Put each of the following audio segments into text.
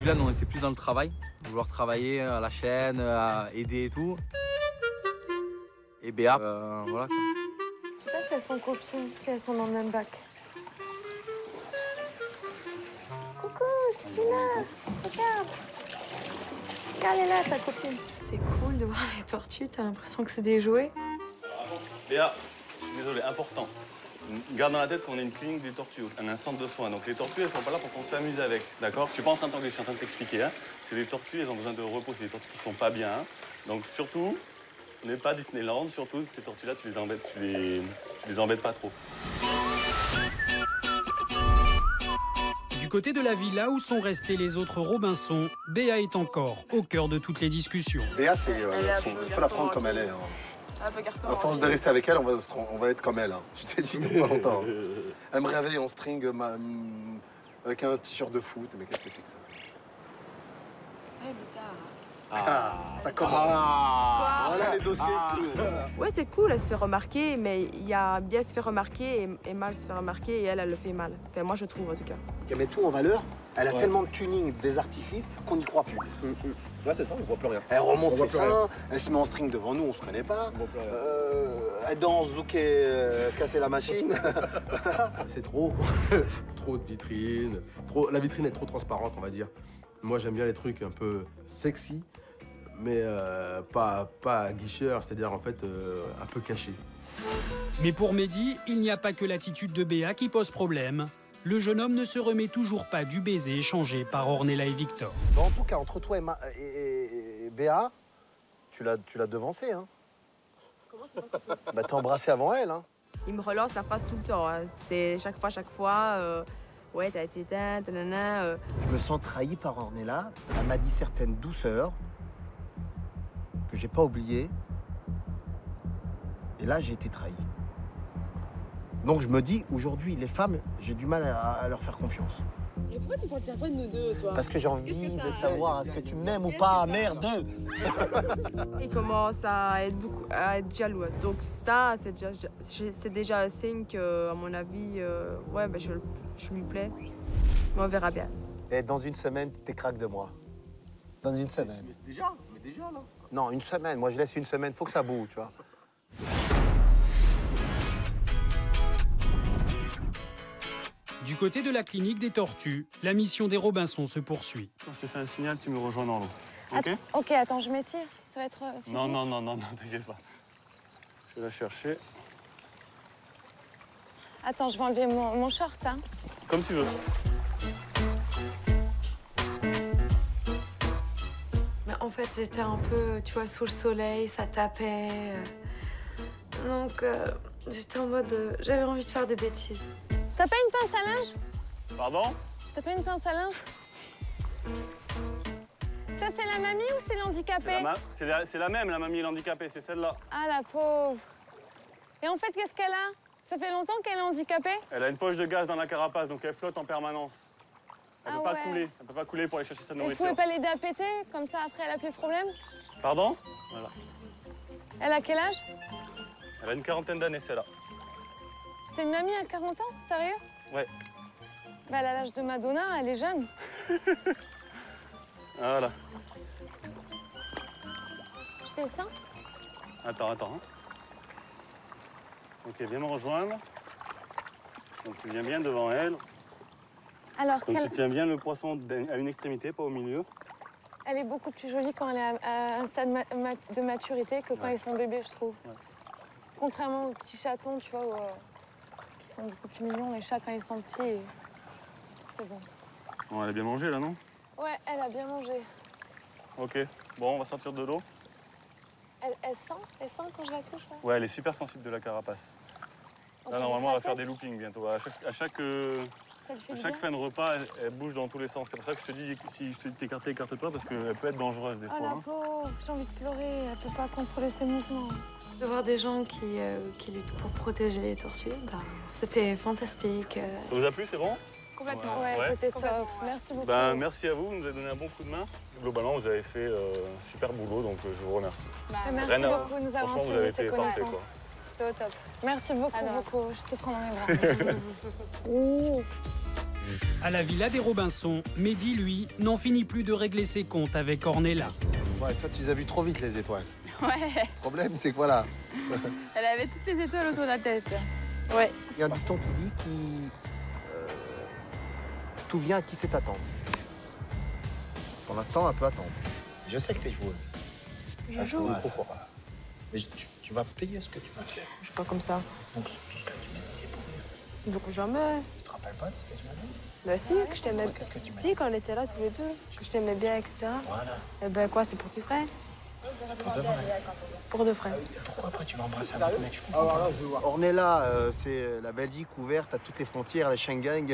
Celui-là, nous, on était plus dans le travail, vouloir travailler à la chaîne, à aider et tout. Et Béa, voilà quoi. Je sais pas si elles sont copines, si elles sont dans le même bac. Coucou, je suis là. Regarde. Regarde, elle est là, ta copine. C'est cool de voir les tortues, t'as l'impression que c'est des jouets. Léa, je suis désolé, important. Garde dans la tête qu'on est une clinique des tortues, un centre de soins. Donc les tortues, elles sont pas là pour qu'on s'amuse avec, d'accord? Je suis pas en train de t'engueuler, je suis en train de t'expliquer. Hein. C'est des tortues, elles ont besoin de repos, c'est des tortues qui sont pas bien. Hein. Donc surtout, on n'est pas Disneyland, surtout ces tortues-là, tu les embêtes pas trop. Du côté de la villa où sont restés les autres Robinson, Béa est encore au cœur de toutes les discussions. Béa, il faut la prendre comme elle est. Hein. À force de rester avec elle, on va être comme elle. Hein. Tu t'es dit il n'y a pas longtemps. Hein. Elle me réveille en string avec un t-shirt de foot. Mais qu'est-ce que c'est que ça? Ouais, bizarre. Ça commence. Voilà les dossiers. Ouais, c'est cool, elle se fait remarquer, mais il y a bien se fait remarquer et mal se fait remarquer et elle le fait mal. Enfin, moi, je trouve en tout cas. Elle met tout en valeur. Elle a tellement de tuning, des artifices qu'on n'y croit plus. Ouais, c'est ça, on voit plus rien. Elle remonte ses seins, elle se met en string devant nous, on se connaît pas. Elle danse, zouké, casser la machine. C'est trop. Trop de vitrines. La vitrine est trop transparente, on va dire. Moi, j'aime bien les trucs un peu sexy, mais pas guicheurs, c'est-à-dire en fait un peu cachés. Mais pour Mehdi, il n'y a pas que l'attitude de Béa qui pose problème. Le jeune homme ne se remet toujours pas du baiser échangé par Ornella et Victor. Bon, en tout cas, entre toi et Béa, tu l'as devancé, hein. Comment c'est pas possible? Bah, t'as embrassé avant elle, hein. Il me relance, ça passe tout le temps. Hein. C'est chaque fois. Ouais, t'as été éteinte, nanana. Je me sens trahi par Ornella. Elle m'a dit certaines douceurs que j'ai pas oubliées. Et là, j'ai été trahi. Donc je me dis, aujourd'hui, les femmes, j'ai du mal à leur faire confiance. Et pourquoi tu ne tiens pas de nous deux, toi? Parce que j'ai envie de savoir, est-ce que tu m'aimes ou pas, merde. Il commence à être jaloux. Donc ça, c'est déjà un signe que, à mon avis, ouais, ben je lui plais. Mais on verra bien. Et dans une semaine, tu t'écraques de moi. Dans une semaine. Mais déjà, là. Non, une semaine. Moi, je laisse une semaine. Faut que ça bouge, tu vois. Du côté de la clinique des tortues, la mission des Robinson se poursuit. Quand je te fais un signal, tu me rejoins dans l'eau. Ok? Ok, attends, je m'étire. Ça va être physique. Non, t'inquiète pas. Je vais la chercher. Attends, je vais enlever mon short, hein. Comme tu veux. Mais en fait, j'étais un peu, tu vois, sous le soleil, ça tapait. Donc, j'étais en mode... j'avais envie de faire des bêtises. T'as pas une pince à linge? Pardon? T'as pas une pince à linge? Ça, c'est la mamie ou c'est l'handicapé? C'est la même, la mamie handicapée, c'est celle-là. Ah, la pauvre. Et en fait, qu'est-ce qu'elle a? Ça fait longtemps qu'elle est handicapée? Elle a une poche de gaz dans la carapace, donc elle flotte en permanence. Elle peut pas couler. Elle peut pas couler pour aller chercher sa Vous nourriture. pouvez pas l'aider à péter? Comme ça, après, elle a plus de problème? Pardon? Voilà. Elle a quel âge? Elle a une quarantaine d'années, celle-là. C'est une mamie à 40 ans? Sérieux? Ouais. Bah, elle a l'âge de Madonna, elle est jeune. Voilà. Je descends? Attends. Hein. Ok, viens me rejoindre. Donc tu viens bien devant elle. Alors, Donc tu tiens bien le poisson à une extrémité, pas au milieu. elle est beaucoup plus jolie quand elle est à un stade de maturité que quand ils sont bébés, je trouve. Ouais. Contrairement aux petits chatons, tu vois, qui sont beaucoup plus mignons. Les chats, quand ils sont petits, c'est bon. Bon, elle a bien mangé, là, non? Ouais, elle a bien mangé. Ok. Bon, on va sortir de l'eau. Elle sent quand je la touche, là? Ouais, elle est super sensible de la carapace. Là, normalement, elle va faire des loopings bientôt. À chaque fin de repas, elle bouge dans tous les sens. C'est pour ça que je te dis, si je te dis d'écarter, écarte-toi, parce qu'elle peut être dangereuse des fois. Oh la pauvre, j'ai envie de pleurer, elle peut pas contrôler ses mouvements. De voir des gens qui luttent pour protéger les tortues, bah, c'était fantastique. Ça vous a plu, c'est bon? Complètement, ouais, c'était top. Merci beaucoup. Ben, merci à vous, vous nous avez donné un bon coup de main. Globalement, vous avez fait un super boulot, donc je vous remercie. Merci beaucoup de nous avoir franchement, vous avez enseigné tes été parfait, connaissances. quoi. C'était au top. Merci beaucoup, beaucoup. Je te prends dans mes bras. À la villa des Robinson, Mehdi, lui, n'en finit plus de régler ses comptes avec Ornella. Ouais, toi, tu les as vues trop vite, les étoiles. Ouais, Le problème, c'est que voilà. elle avait toutes les étoiles autour de la tête. Ouais. Il y a un dicton qui dit tout vient à qui sait attendre. Pour l'instant, elle peut attendre. Je sais que t'es joueuse. Je joue. Pourquoi? Mais tu vas payer ce que tu m'as fait. Je suis pas comme ça. Donc, tout ce que tu m'as dit, c'est pour rien. Donc jamais. Tu te rappelles pas de ce que tu m'as dit? Bah si, que je t'aimais. Qu'est-ce que tu m'as Si, quand on était là tous les deux, que je t'aimais bien, etc. Voilà. Eh ben quoi, c'est pour du vrai? C'est pour demain. Pour de vrai. Pourquoi après tu vas embrasser un autre mec? Je comprends pas. Ornella, c'est la Belgique ouverte à toutes les frontières, les Schengen,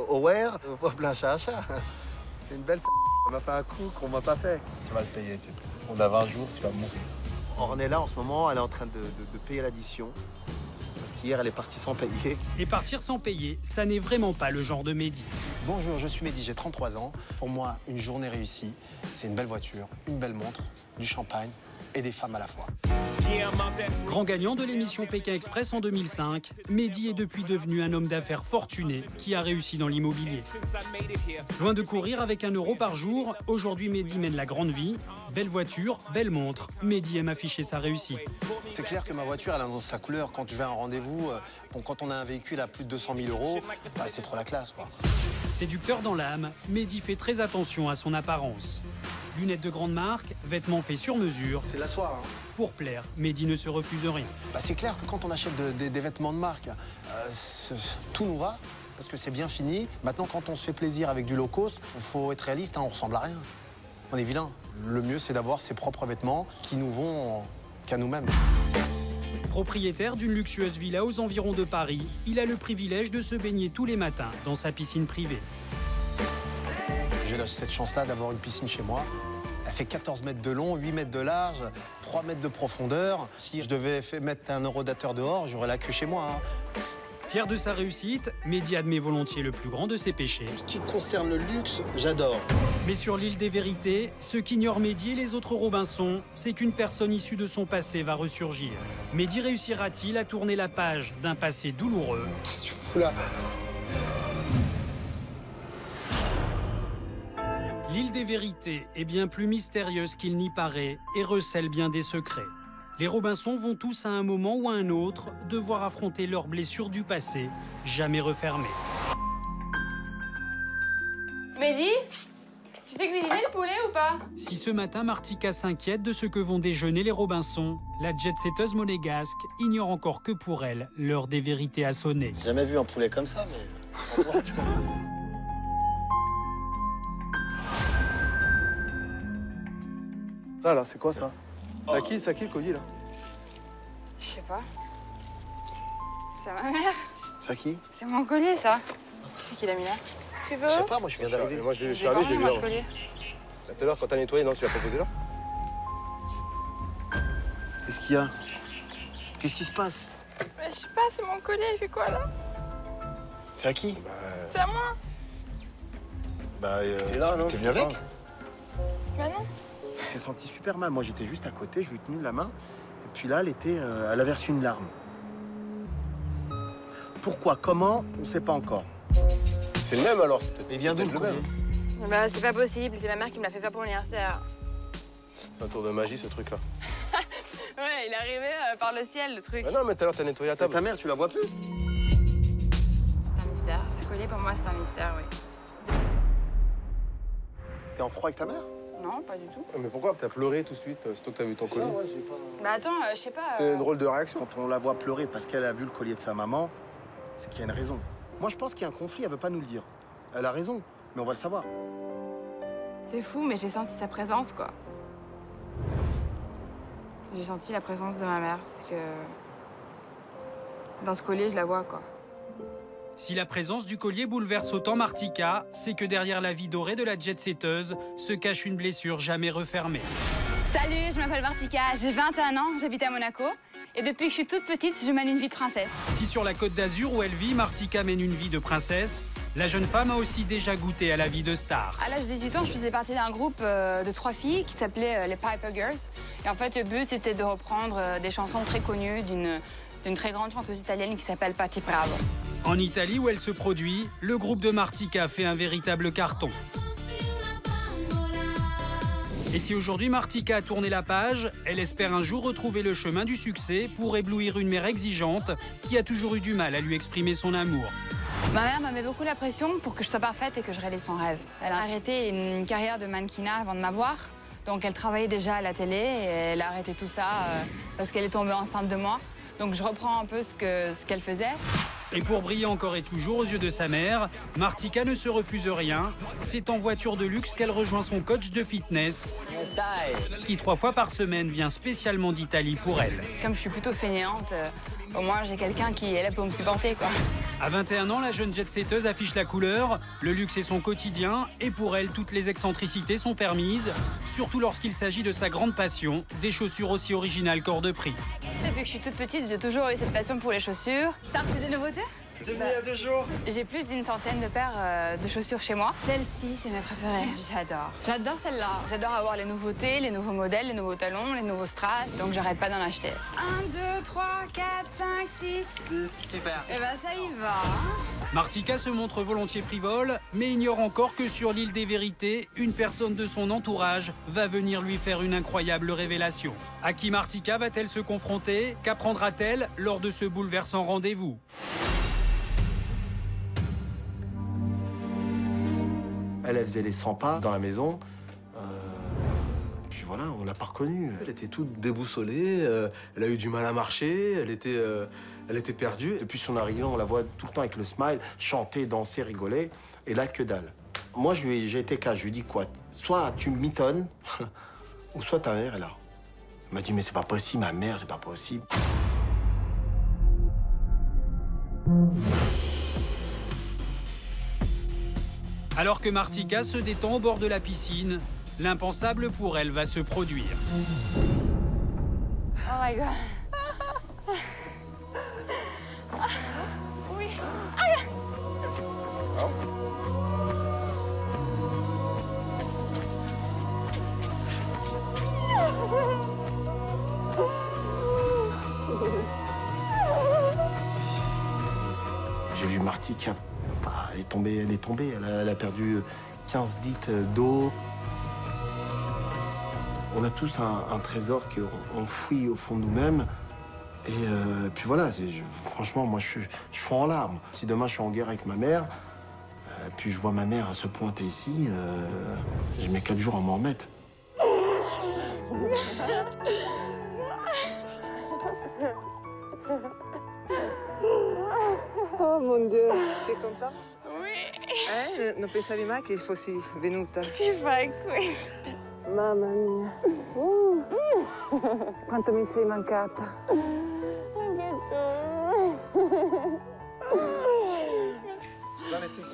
au Ware, au plein chat. C'est une belle on m'a fait un coup qu'on m'a pas fait. Tu vas le payer, c'est tout. On a 20 jours, tu vas mourir. Ornella, en ce moment, elle est en train de payer l'addition. Parce qu'hier, elle est partie sans payer. Et partir sans payer, ça n'est vraiment pas le genre de Mehdi. Bonjour, je suis Mehdi, j'ai 33 ans. Pour moi, une journée réussie, c'est une belle voiture, une belle montre, du champagne et des femmes à la fois. Grand gagnant de l'émission Pékin Express en 2005, Mehdi est depuis devenu un homme d'affaires fortuné qui a réussi dans l'immobilier. Loin de courir avec 1 euro par jour, aujourd'hui Mehdi mène la grande vie. Belle voiture, belle montre, Mehdi aime afficher sa réussite. C'est clair que ma voiture, elle annonce sa couleur. Quand je vais à un rendez-vous, bon, quand on a un véhicule à plus de 200 000 euros, bah, c'est trop la classe, quoi. Séducteur dans l'âme, Mehdi fait très attention à son apparence. Lunettes de grande marque, vêtements faits sur mesure. C'est la soirée. Pour plaire, Mehdi ne se refuse rien. Bah, c'est clair que quand on achète des vêtements de marque, tout nous va, parce que c'est bien fini. Maintenant, quand on se fait plaisir avec du low cost, il faut être réaliste, hein, on ressemble à rien. On est vilain. Le mieux, c'est d'avoir ses propres vêtements qui nous vont qu'à nous-mêmes. Propriétaire d'une luxueuse villa aux environs de Paris, il a le privilège de se baigner tous les matins dans sa piscine privée. J'ai cette chance-là d'avoir une piscine chez moi. Elle fait 14 mètres de long, 8 mètres de large, 3 mètres de profondeur. Si je devais mettre un eurodateur dehors, j'aurais la queue chez moi. Hein. Fier de sa réussite, Mehdi admet volontiers le plus grand de ses péchés. Ce qui concerne le luxe, j'adore. Mais sur l'île des vérités, ce qu'ignorent Mehdi et les autres Robinson, c'est qu'une personne issue de son passé va ressurgir. Mehdi réussira-t-il à tourner la page d'un passé douloureux? Qu'est-ce que tu fous là? L'île des vérités est bien plus mystérieuse qu'il n'y paraît et recèle bien des secrets. Les Robinson vont tous à un moment ou à un autre devoir affronter leurs blessures du passé, jamais refermées. Mehdi, tu sais cuisiner le poulet ou pas? Si ce matin Martika s'inquiète de ce que vont déjeuner les Robinson, la jet-setteuse monégasque ignore encore que pour elle, l'heure des vérités a sonné. J'ai jamais vu un poulet comme ça, mais en boîte. Là, c'est quoi ça? C'est à qui le collier là? Je sais pas. C'est à ma mère. C'est à qui? C'est mon collier, ça. Qui c'est qui l'a mis là? Tu veux? Je sais pas, moi je viens d'arriver. Moi je J'ai suis arrivé, quand j'ai même vu. moi, ce collier. Tout à l'heure quand t'as nettoyé, non, tu l'as pas posé là? Qu'est-ce qu'il y a? Qu'est-ce qui se passe? Bah, je sais pas, c'est mon collier, il fait quoi là? C'est à qui? C'est à moi. Bah, T'es là, non? t'es venu avec? Bah non. Elle s'est sentie super mal. Moi, j'étais juste à côté, je lui ai tenu la main. Et puis là, elle a versé une larme. Pourquoi? Comment? On ne sait pas encore. C'est le même alors? Mais vient d'où le collier? Bah c'est pas possible, c'est ma mère qui me l'a fait faire pour mon anniversaire. C'est un tour de magie ce truc là. Ouais, il est arrivé par le ciel, le truc. Bah non, mais tout à l'heure t'as nettoyé la table. Ta mère, tu la vois plus? C'est un mystère. Ce collier, pour moi, c'est un mystère, oui. T'es en froid avec ta mère? Non, pas du tout. Mais pourquoi? T'as pleuré tout de suite, sitôt que t'as vu ton collier. Bah attends, je sais pas. C'est une drôle de réaction. Quand on la voit pleurer parce qu'elle a vu le collier de sa maman, c'est qu'il y a une raison. Moi, je pense qu'il y a un conflit, elle veut pas nous le dire. Elle a raison, mais on va le savoir. C'est fou, mais j'ai senti sa présence, quoi. J'ai senti la présence de ma mère, parce que... Dans ce collier, je la vois, quoi. Si la présence du collier bouleverse autant Martika, c'est que derrière la vie dorée de la jet-setteuse se cache une blessure jamais refermée. Salut, je m'appelle Martika, j'ai 21 ans, j'habite à Monaco. Et depuis que je suis toute petite, je mène une vie de princesse. Si sur la Côte d'Azur où elle vit, Martika mène une vie de princesse, la jeune femme a aussi déjà goûté à la vie de star. À l'âge de 18 ans, je faisais partie d'un groupe de 3 filles qui s'appelait les Piper Girls. Et en fait, le but, c'était de reprendre des chansons très connues d'une très grande chanteuse italienne qui s'appelle Patti Bravo. En Italie, où elle se produit, le groupe de Martika fait un véritable carton. Et si aujourd'hui Martika a tourné la page, elle espère un jour retrouver le chemin du succès pour éblouir une mère exigeante qui a toujours eu du mal à lui exprimer son amour. Ma mère m'a mis beaucoup la pression pour que je sois parfaite et que je réalise son rêve. Elle a arrêté une carrière de mannequinat avant de m'avoir. Donc elle travaillait déjà à la télé et elle a arrêté tout ça parce qu'elle est tombée enceinte de moi. Donc je reprends un peu ce qu'elle faisait. Et pour briller encore et toujours aux yeux de sa mère, Martika ne se refuse rien. C'est en voiture de luxe qu'elle rejoint son coach de fitness, qui 3 fois par semaine vient spécialement d'Italie pour elle. Comme je suis plutôt fainéante, au moins j'ai quelqu'un qui est là pour me supporter, quoi. À 21 ans, la jeune jet-setteuse affiche la couleur. Le luxe est son quotidien et pour elle, toutes les excentricités sont permises, surtout lorsqu'il s'agit de sa grande passion, des chaussures aussi originales qu'hors de prix. Depuis que je suis toute petite, j'ai toujours eu cette passion pour les chaussures. T'as reçu des nouveautés? Il y a 2 jours. J'ai plus d'une centaine de paires de chaussures chez moi. Celle-ci, c'est mes préférées. J'adore. J'adore celle-là. J'adore avoir les nouveautés, les nouveaux modèles, les nouveaux talons, les nouveaux strass. Donc j'arrête pas d'en acheter. 1, 2, 3, 4, 5, 6. Super. Et ben ça y va. Martika se montre volontiers frivole, mais ignore encore que sur l'île des vérités, une personne de son entourage va venir lui faire une incroyable révélation. À qui Martika va-t-elle se confronter? Qu'apprendra-t-elle lors de ce bouleversant rendez-vous? Elle faisait les 100 pas dans la maison. Puis voilà, on l'a pas reconnue. Elle était toute déboussolée, elle a eu du mal à marcher, elle était perdue. Depuis son arrivée, on la voit tout le temps avec le smile, chanter, danser, rigoler. Et là, que dalle. Moi, j'ai été cash. Je lui ai dit quoi? Soit tu me mitonnes, ou soit ta mère est là. Elle m'a dit, mais c'est pas possible, ma mère, c'est pas possible. Alors que Martika se détend au bord de la piscine, l'impensable pour elle va se produire. Oh my god. Oui. J'ai vu Martika, elle est tombée, elle a perdu 15 litres d'eau. On a tous un trésor qu'on fouille au fond de nous-mêmes. Et puis voilà, franchement, moi, je suis en larmes. Si demain, je suis en guerre avec ma mère, puis je vois ma mère se pointer ici, je mets 4 jours à m'en remettre. Oh mon Dio, tu es content? Oui. Non pensavi mai che fossi venuta? Ti fai qui. Mamma mia. Quanto mi sei mancata.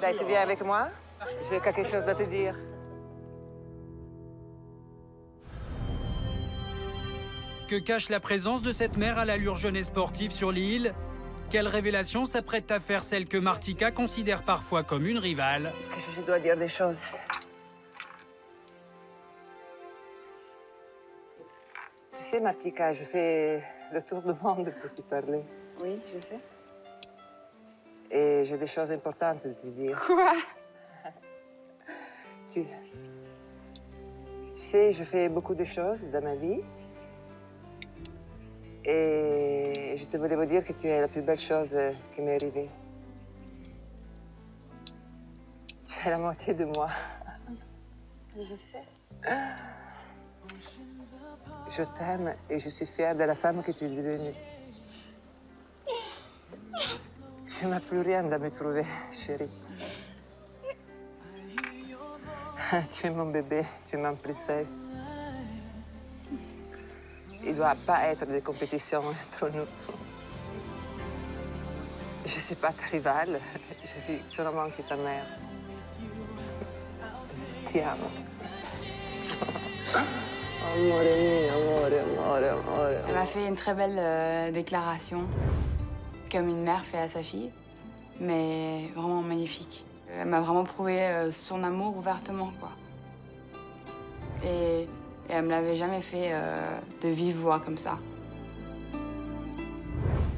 Dai, tu viens avec moi? J'ai quelque chose à te dire. Que cache la présence de cette mère à l'allure jeune et sportive sur l'île? Quelle révélation s'apprête à faire celle que Martika considère parfois comme une rivale? Je dois dire des choses. Tu sais, Martika, je fais le tour du monde pour te parler. Oui, je sais. Et j'ai des choses importantes à te dire. Quoi? Tu sais, je fais beaucoup de choses dans ma vie. Et je te voulais vous dire que tu es la plus belle chose qui m'est arrivée. Tu es la moitié de moi. Je sais. Je t'aime et je suis fière de la femme que tu es devenue. Tu n'as plus rien à me prouver, chérie. Tu es mon bébé, tu es ma princesse. Il ne doit pas être de compétition entre nous. Je ne suis pas ta rivale, je suis seulement que ta mère. Ti amo. Amore mio, amore, amore, amore. Elle m'a fait une très belle déclaration, comme une mère fait à sa fille, mais vraiment magnifique. Elle m'a vraiment prouvé son amour ouvertement, quoi. Et elle me l'avait jamais fait de vive voix comme ça.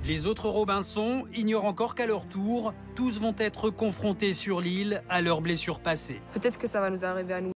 Les autres Robinson ignorent encore qu'à leur tour, tous vont être confrontés sur l'île à leurs blessures passées. Peut-être que ça va nous arriver à nous.